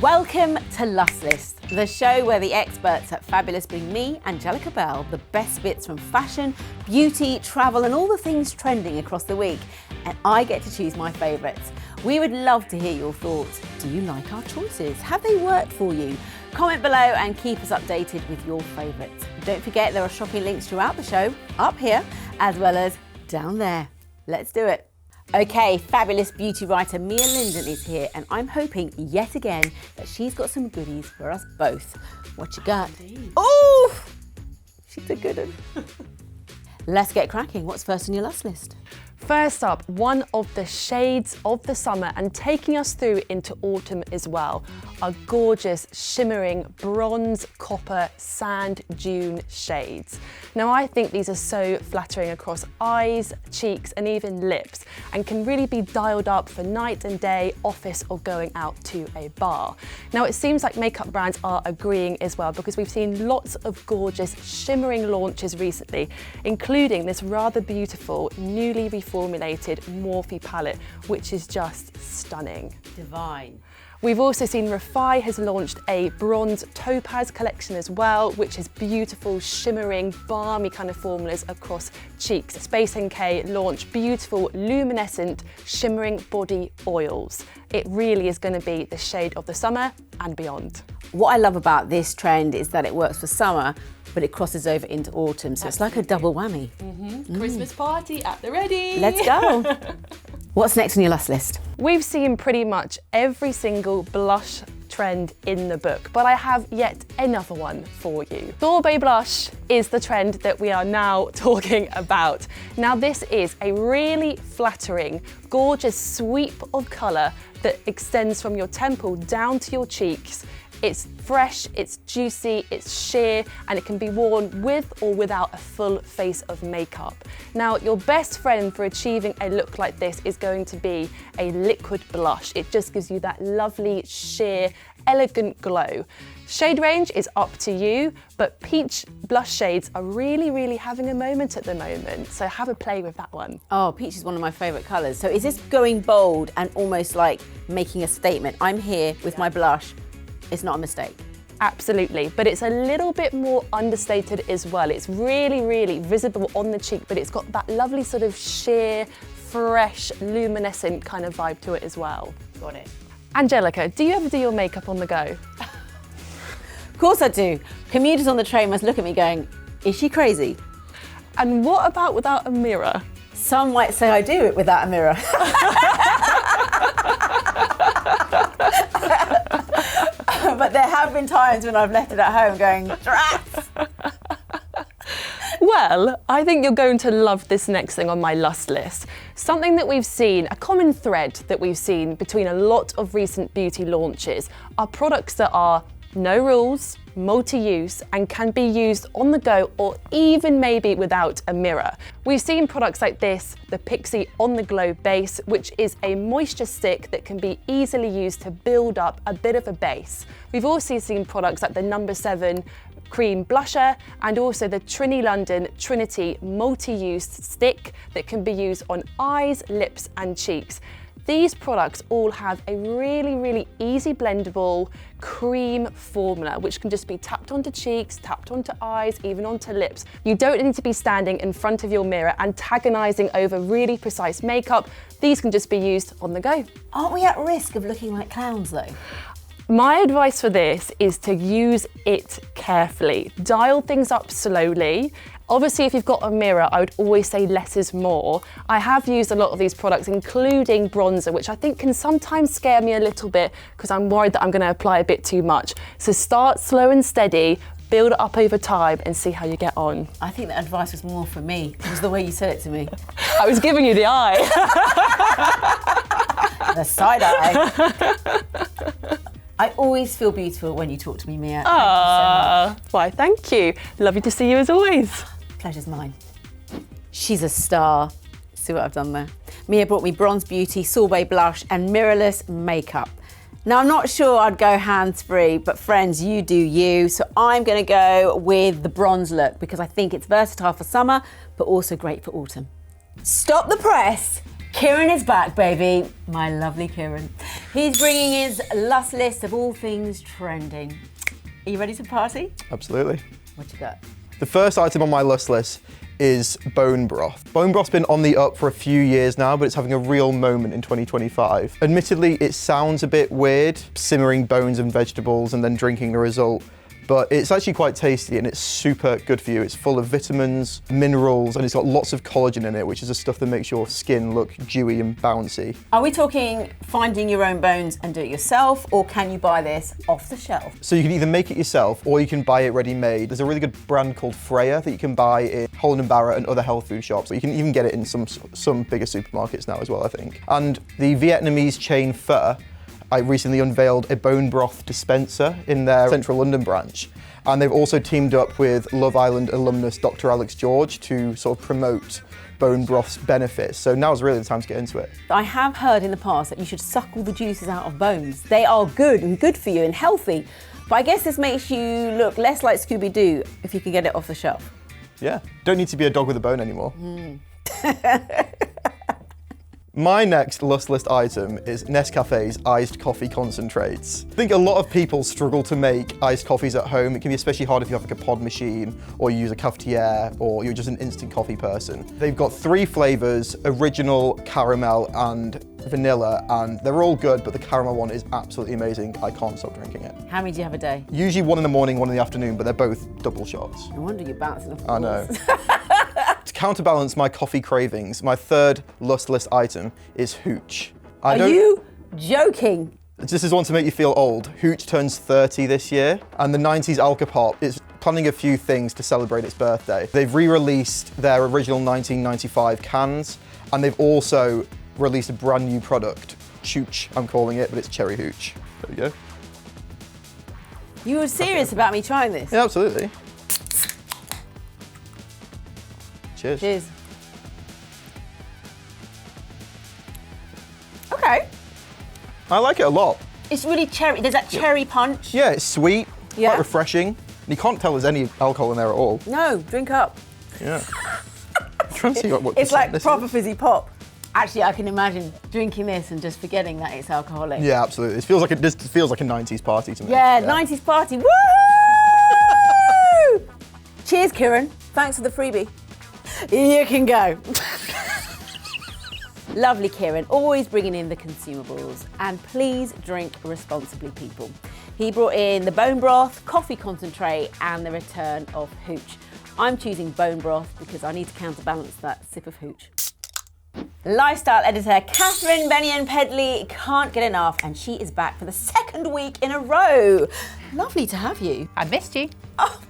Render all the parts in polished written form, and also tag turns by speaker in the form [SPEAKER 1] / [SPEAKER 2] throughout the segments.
[SPEAKER 1] Welcome to Lust List, the show where the experts at Fabulous bring me, Angelica Bell, the best bits from fashion, beauty, travel and all the things trending across the week. And I get to choose my favourites. We would love to hear your thoughts. Do you like our choices? Have they worked for you? Comment below and keep us updated with your favourites. Don't forget there are shopping links throughout the show, up here, as well as down there. Let's do it. Okay, fabulous beauty writer Mia Lyndon is here, and I'm hoping yet again that she's got some goodies for us both. What you got? Oh, she's a good one. Let's get cracking. What's first on your lust list?
[SPEAKER 2] First up, one of the shades of the summer and taking us through into autumn as well, are gorgeous shimmering bronze, copper, sand dune shades. Now I think these are so flattering across eyes, cheeks and even lips, and can really be dialed up for night and day, office or going out to a bar. Now it seems like makeup brands are agreeing as well, because we've seen lots of gorgeous shimmering launches recently, including this rather beautiful newly reformulated Morphe palette, which is just stunning.
[SPEAKER 1] Divine.
[SPEAKER 2] We've also seen Refi has launched a bronze topaz collection as well, which is beautiful, shimmering, balmy kind of formulas across cheeks. Space NK launched beautiful, luminescent, shimmering body oils. It really is going to be the shade of the summer and beyond.
[SPEAKER 1] What I love about this trend is that it works for summer, but it crosses over into autumn, so Absolutely. It's like a double whammy.
[SPEAKER 2] Christmas party at the ready.
[SPEAKER 1] Let's go. What's next on your lust list?
[SPEAKER 2] We've seen pretty much every single blush trend in the book, but I have yet another one for you. Sorbet blush is the trend that we are now talking about. Now this is a really flattering, gorgeous sweep of colour that extends from your temple down to your cheeks. It's fresh, it's juicy, it's sheer, and it can be worn with or without a full face of makeup. Now, your best friend for achieving a look like this is going to be a liquid blush. It just gives you that lovely, sheer, elegant glow. Shade range is up to you, but peach blush shades are really having a moment at the moment, so have a play with that one.
[SPEAKER 1] Oh, peach is one of my favourite colours. So is this going bold and almost like making a statement? I'm here with my blush. It's not a mistake.
[SPEAKER 2] Absolutely, but it's a little bit more understated as well. It's really visible on the cheek, but it's got that lovely sort of sheer, fresh, luminescent kind of vibe to it as well.
[SPEAKER 1] Got it.
[SPEAKER 2] Angelica, do you ever do your makeup on the go?
[SPEAKER 1] Of course I do. Commuters on the train must look at me going, is she crazy?
[SPEAKER 2] And what about without a mirror?
[SPEAKER 1] Some might say I do it without a mirror. But there have been times when I've left it at home going, drats!
[SPEAKER 2] Well, I think you're going to love this next thing on my lust list. Something that we've seen, a common thread that we've seen between a lot of recent beauty launches are products that are no rules, multi-use, and can be used on the go or even maybe without a mirror. We've seen products like this, the Pixie On The Glow Base, which is a moisture stick that can be easily used to build up a bit of a base. We've also seen products like the No7 Cream Blusher and also the Trinity multi-use stick that can be used on eyes, lips and cheeks. These products all have a really easy blendable cream formula, which can just be tapped onto cheeks, tapped onto eyes, even onto lips. You don't need to be standing in front of your mirror antagonizing over really precise makeup. These can just be used on the go.
[SPEAKER 1] Aren't we at risk of looking like clowns though?
[SPEAKER 2] My advice for this is to use it carefully. Dial things up slowly. Obviously, if you've got a mirror, I would always say less is more. I have used a lot of these products, including bronzer, which I think can sometimes scare me a little bit because I'm worried that I'm going to apply a bit too much. So start slow and steady, build it up over time and see how you get on.
[SPEAKER 1] I think that advice was more for me. It was the way you said it to me.
[SPEAKER 2] I was giving you the eye.
[SPEAKER 1] The side eye. I always feel beautiful when you talk to me, Mia. Thank you so much.
[SPEAKER 2] Why, thank you. Lovely to see you as always.
[SPEAKER 1] Pleasure's mine. She's a star. See what I've done there? Mia brought me Bronze Beauty, Sorbet Blush and mirrorless makeup. Now, I'm not sure I'd go hands-free, but friends, you do you. So I'm gonna go with the bronze look because I think it's versatile for summer, but also great for autumn. Stop the press Kieran is back, baby. My lovely Kieran. He's bringing his lust list of all things trending. Are you ready to party?
[SPEAKER 3] Absolutely.
[SPEAKER 1] What you got?
[SPEAKER 3] The first item on my lust list is bone broth. Bone broth's been on the up for a few years now, but it's having a real moment in 2025. Admittedly, it sounds a bit weird, simmering bones and vegetables and then drinking the result, but it's actually quite tasty and it's super good for you. It's full of vitamins, minerals, and it's got lots of collagen in it, which is the stuff that makes your skin look dewy and bouncy.
[SPEAKER 1] Are we talking finding your own bones and do it yourself, or can you buy this off the shelf?
[SPEAKER 3] So you can either make it yourself or you can buy it ready-made. There's a really good brand called Freya that you can buy in Holland & Barrett and other health food shops. You can even get it in some bigger supermarkets now as well, I think. And the Vietnamese chain Pho, I recently unveiled a bone broth dispenser in their central London branch. And they've also teamed up with Love Island alumnus Dr. Alex George to sort of promote bone broth's benefits. So now's really the time to get into it.
[SPEAKER 1] I have heard in the past that you should suck all the juices out of bones. They are good for you and healthy. But I guess this makes you look less like Scooby-Doo if you can get it off the shelf.
[SPEAKER 3] Yeah, don't need to be a dog with a bone anymore. My next lust list item is Nescafe's iced coffee concentrates. I think a lot of people struggle to make iced coffees at home. It can be especially hard if you have like a pod machine or you use a cafetiere or you're just an instant coffee person. They've got 3 flavors, original, caramel and vanilla, and they're all good, but the caramel one is absolutely amazing. I can't stop drinking it.
[SPEAKER 1] How many do you have a day?
[SPEAKER 3] Usually 1 in the morning, 1 in the afternoon, but they're both double shots.
[SPEAKER 1] No wonder you're bouncing off the
[SPEAKER 3] I know. To counterbalance my coffee cravings, my third lust list item is hooch.
[SPEAKER 1] Are you joking?
[SPEAKER 3] This is one to make you feel old. Hooch turns 30 this year, and the 90s Alco-pop is planning a few things to celebrate its birthday. They've re-released their original 1995 cans, and they've also released a brand new product, Chooch, I'm calling it, but it's cherry hooch. There we go.
[SPEAKER 1] You were serious about me trying this?
[SPEAKER 3] Yeah, absolutely. Cheers.
[SPEAKER 1] Cheers. Okay.
[SPEAKER 3] I like it a lot.
[SPEAKER 1] It's really cherry. There's that cherry punch.
[SPEAKER 3] Yeah, it's sweet,
[SPEAKER 1] Yeah.
[SPEAKER 3] quite refreshing. And you can't tell there's any alcohol in there at all.
[SPEAKER 1] No, drink up.
[SPEAKER 3] Yeah. I'm trying to see what
[SPEAKER 1] It's like
[SPEAKER 3] this
[SPEAKER 1] proper
[SPEAKER 3] is.
[SPEAKER 1] fizzy pop. Actually, I can imagine drinking this and just forgetting that it's alcoholic.
[SPEAKER 3] Yeah, absolutely. This feels like a 90s party to me.
[SPEAKER 1] Yeah, 90s party. Woo! Cheers, Kieran. Thanks for the freebie. You can go. Lovely Kieran, always bringing in the consumables. And please drink responsibly, people. He brought in the bone broth, coffee concentrate, and the return of hooch. I'm choosing bone broth because I need to counterbalance that sip of hooch. Lifestyle editor Catherine Bennion-Pedley can't get enough, and she is back for the 2nd week in a row. Lovely to have you.
[SPEAKER 4] I missed you.
[SPEAKER 1] Oh.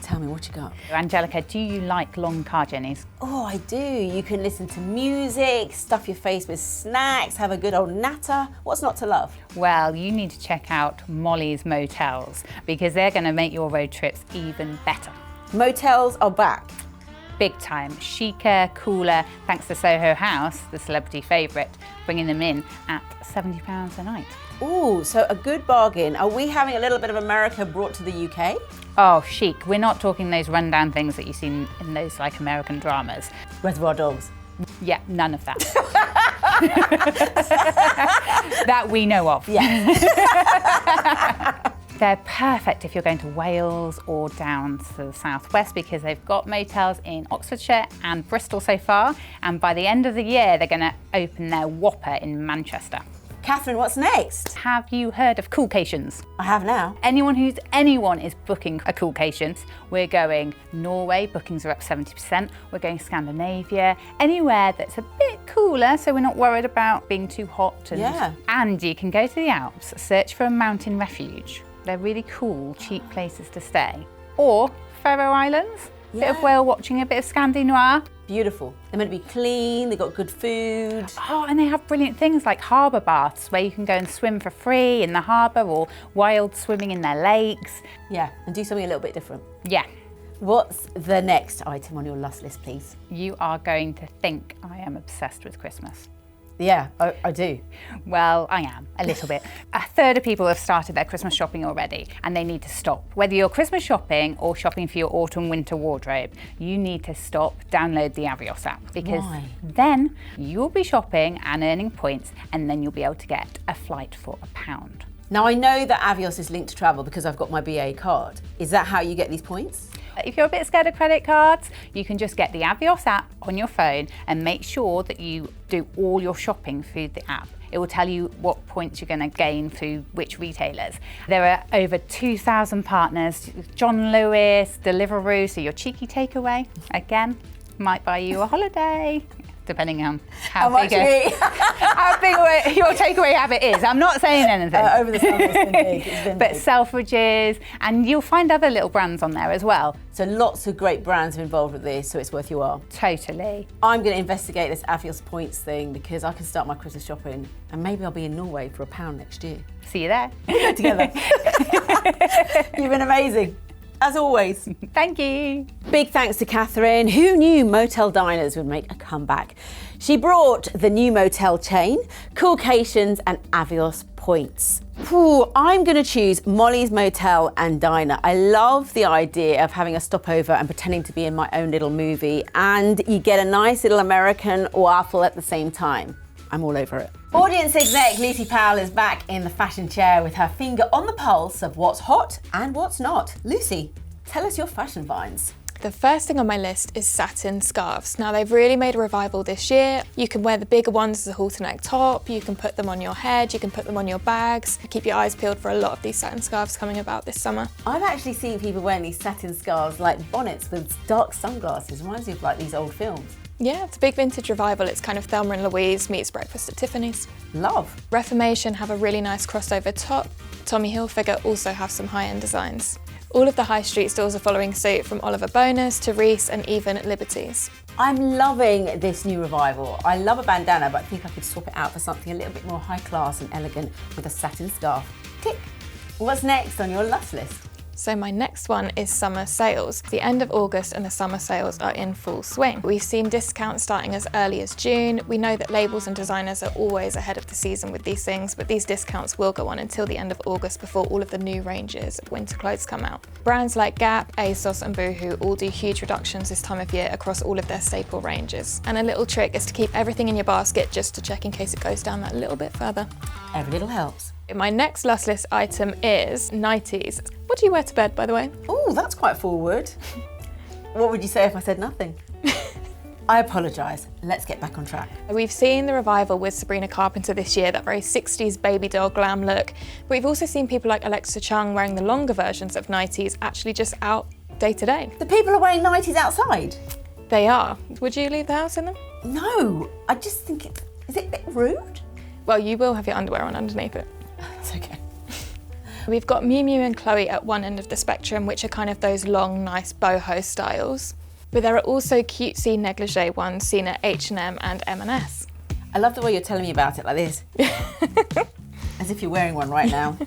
[SPEAKER 1] Tell me what you got.
[SPEAKER 4] Angelica, do you like long car journeys?
[SPEAKER 1] Oh, I do. You can listen to music, stuff your face with snacks, have a good old natter. What's not to love?
[SPEAKER 4] Well, you need to check out Molly's Motels because they're going to make your road trips even better.
[SPEAKER 1] Motels are back.
[SPEAKER 4] Big time, chicer, cooler, thanks to Soho House, the celebrity favourite, bringing them in at £70 a night.
[SPEAKER 1] Ooh, so a good bargain. Are we having a little bit of America brought to the UK?
[SPEAKER 4] Oh, chic. We're not talking those rundown things that you see in those like American dramas.
[SPEAKER 1] Reservoir Dogs.
[SPEAKER 4] Yeah, none of that. That we know of.
[SPEAKER 1] Yeah.
[SPEAKER 4] They're perfect if you're going to Wales or down to the southwest because they've got motels in Oxfordshire and Bristol so far, and by the end of the year they're going to open their Whopper in Manchester.
[SPEAKER 1] Catherine, what's next?
[SPEAKER 4] Have you heard of Coolcations?
[SPEAKER 1] I have now.
[SPEAKER 4] Anyone is booking a Coolcations. We're going Norway, bookings are up 70%. We're going Scandinavia, anywhere that's a bit cooler so we're not worried about being too hot. And you can go to the Alps, search for a mountain refuge. They're really cool, cheap places to stay. Or Faroe Islands, bit of whale watching, a bit of Scandi Noir.
[SPEAKER 1] Beautiful. They're meant to be clean, they've got good food.
[SPEAKER 4] Oh, and they have brilliant things like harbour baths where you can go and swim for free in the harbour or wild swimming in their lakes.
[SPEAKER 1] Yeah, and do something a little bit different.
[SPEAKER 4] Yeah.
[SPEAKER 1] What's the next item on your lust list, please?
[SPEAKER 4] You are going to think I am obsessed with Christmas.
[SPEAKER 1] Yeah, I do.
[SPEAKER 4] Well, I am, a little bit. A third of people have started their Christmas shopping already and they need to stop. Whether you're Christmas shopping or shopping for your autumn-winter wardrobe, you need to stop, download the Avios app because then you'll be shopping and earning points and then you'll be able to get a flight for £1.
[SPEAKER 1] Now I know that Avios is linked to travel because I've got my BA card. Is that how you get these points?
[SPEAKER 4] If you're a bit scared of credit cards, you can just get the Avios app on your phone and make sure that you do all your shopping through the app. It will tell you what points you're going to gain through which retailers. There are over 2,000 partners, John Lewis, Deliveroo, so your cheeky takeaway, again, might buy you a holiday. Depending on how big your takeaway habit is. I'm not saying anything.
[SPEAKER 1] Over the summer it's been big. It's been
[SPEAKER 4] but
[SPEAKER 1] big.
[SPEAKER 4] Selfridges, and you'll find other little brands on there as well.
[SPEAKER 1] So lots of great brands are involved with this, so it's worth your while.
[SPEAKER 4] Totally.
[SPEAKER 1] I'm going to investigate this Avios points thing because I can start my Christmas shopping and maybe I'll be in Norway for £1 next year.
[SPEAKER 4] See you there.
[SPEAKER 1] We'll go together. You've been amazing. As always.
[SPEAKER 4] Thank you.
[SPEAKER 1] Big thanks to Catherine, who knew motel diners would make a comeback. She brought the new motel chain, Coolcations and Avios points. Ooh, I'm going to choose Molly's Motel and Diner. I love the idea of having a stopover and pretending to be in my own little movie, and you get a nice little American waffle at the same time. I'm all over it. Audience exec Lucy Powell is back in the fashion chair with her finger on the pulse of what's hot and what's not. Lucy, tell us your fashion finds.
[SPEAKER 5] The first thing on my list is Satin scarves. Now they've really made a revival this year. You can wear the bigger ones as a halter neck top, you can put them on your head, you can put them on your bags. Keep your eyes peeled for a lot of these satin scarves coming about this summer.
[SPEAKER 1] I've actually seen people wearing these satin scarves like bonnets with dark sunglasses. Reminds me of like these old films.
[SPEAKER 5] Yeah, it's a big vintage revival. It's kind of Thelma and Louise meets Breakfast at Tiffany's.
[SPEAKER 1] Love.
[SPEAKER 5] Reformation have a really nice crossover top. Tommy Hilfiger also have some high-end designs. All of the high street stores are following suit, from Oliver Bonas to Reiss and even Liberties.
[SPEAKER 1] I'm loving this new revival. I love a bandana, but I think I could swap it out for something a little bit more high class and elegant with a satin scarf. Tick. What's next on your lust list?
[SPEAKER 5] So my next one is summer sales. The end of August and the summer sales are in full swing. We've seen discounts starting as early as June. We know that labels and designers are always ahead of the season with these things, but these discounts will go on until the end of August before all of the new ranges of winter clothes come out. Brands like Gap, ASOS and Boohoo all do huge reductions this time of year across all of their staple ranges. And a little trick is to keep everything in your basket just to check in case it goes down that little bit further.
[SPEAKER 1] Every little helps.
[SPEAKER 5] My next lust list item is nighties. What do you wear to bed, by the way?
[SPEAKER 1] Oh, that's quite forward. What would you say if I said nothing? I apologise. Let's get back on track.
[SPEAKER 5] We've seen the revival with Sabrina Carpenter this year, that very 60s baby doll glam look. But we've also seen people like Alexa Chung wearing the longer versions of nighties actually just out day to day.
[SPEAKER 1] The people are wearing nighties outside?
[SPEAKER 5] They are. Would you leave the house in them?
[SPEAKER 1] No, I just think is it a bit rude?
[SPEAKER 5] Well, you will have your underwear on underneath it.
[SPEAKER 1] It's okay.
[SPEAKER 5] We've got Miu Miu and Chloe at one end of the spectrum, which are kind of those long, nice boho styles. But there are also cutesy negligee ones seen at H&M and M&S.
[SPEAKER 1] I love the way you're telling me about it like this. As if you're wearing one right now.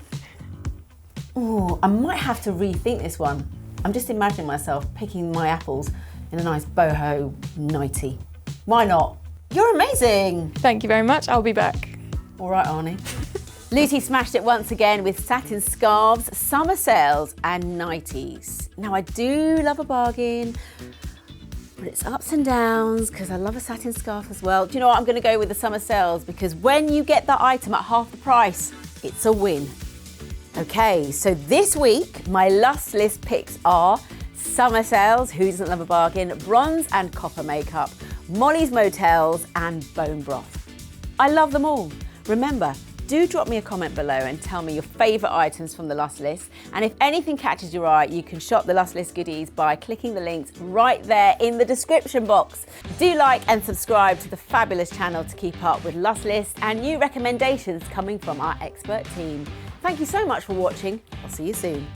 [SPEAKER 1] Ooh, I might have to rethink this one. I'm just imagining myself picking my apples in a nice boho nightie. Why not? You're amazing.
[SPEAKER 5] Thank you very much. I'll be back.
[SPEAKER 1] All right, Arnie. Lucy smashed it once again with satin scarves, summer sales and nighties. Now I do love a bargain, but it's ups and downs because I love a satin scarf as well. Do you know what? I'm going to go with the summer sales because when you get the item at half the price, it's a win. Okay, so this week my lust list picks are summer sales, who doesn't love a bargain, bronze and copper makeup, Molly's Motels and bone broth. I love them all. Remember, do drop me a comment below and tell me your favourite items from the Lust List. And if anything catches your eye, you can shop the Lust List goodies by clicking the links right there in the description box. Do like and subscribe to the fabulous channel to keep up with Lust List and new recommendations coming from our expert team. Thank you so much for watching. I'll see you soon.